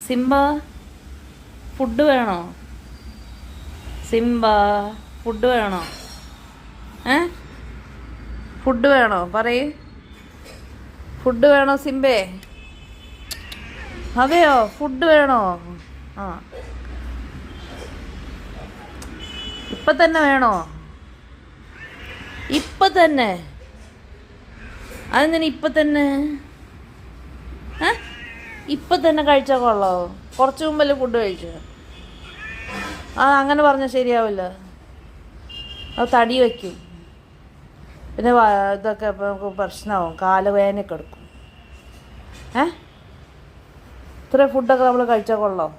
Simba food വേണോ? Simba food വേണോ? Food വേണോ? പറയ്. ഫുഡ് വേണോ സിംബേ? അതെയോ, ഫുഡ് വേണോ? ആ, ഇപ്പൊ തന്നെ വേണോ? ഇപ്പൊ തന്നെ? അതെന്തിനാ ഇപ്പൊ തന്നെ? ഇപ്പൊ തന്നെ കഴിച്ചാൽ കൊള്ളാവോ? കുറച്ച് മുമ്പല്ലേ ഫുഡ് കഴിച്ചു. അങ്ങനെ പറഞ്ഞാൽ ശരിയാവില്ല. അത് തടി വയ്ക്കും, പിന്നെ ഇതൊക്കെ ഇപ്പം നമുക്ക് പ്രശ്നമാവും, കാല് വേദനയൊക്കെ എടുക്കും. ഇത്ര ഫുഡൊക്കെ നമ്മൾ കഴിച്ചാൽ കൊള്ളാം?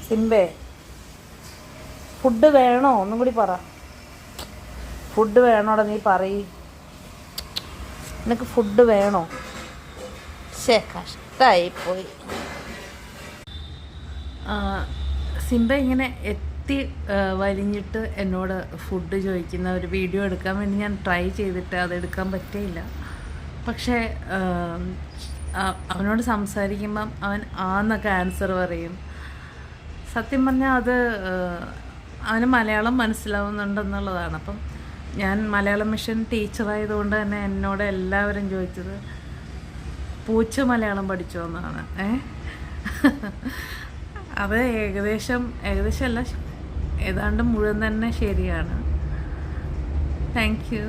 സിംബേ ഫുഡ് വേണോ? ഒന്നും കൂടി പറ. ഫുഡ് വേണോടാ, നീ പറയ്. നിനക്ക് ഫുഡ് വേണോ? കഷ്ടായിപ്പോയി. സിംബ ഇങ്ങനെ എത്തി വലിഞ്ഞിട്ട് എന്നോട് ഫുഡ് ചോദിക്കുന്ന ഒരു വീഡിയോ എടുക്കാൻ വേണ്ടി ഞാൻ ട്രൈ ചെയ്തിട്ട് അതെടുക്കാൻ പറ്റിയില്ല. പക്ഷേ അവനോട് സംസാരിക്കുമ്പം അവൻ ആന്നൊക്കെ ആൻസർ പറയും. സത്യം പറഞ്ഞാൽ അത് അവന് മലയാളം മനസ്സിലാവുന്നുണ്ടെന്നുള്ളതാണ്. അപ്പം ഞാൻ മലയാളം മിഷൻ ടീച്ചറായതുകൊണ്ട് തന്നെ എന്നോട് എല്ലാവരും ചോദിച്ചത് പൂച്ച മലയാളം പഠിച്ചോ എന്നാണ്. അത് ഏകദേശമല്ല, ഏതാണ്ട് മുഴുവൻ തന്നെ ശരിയാണ്. Thank you.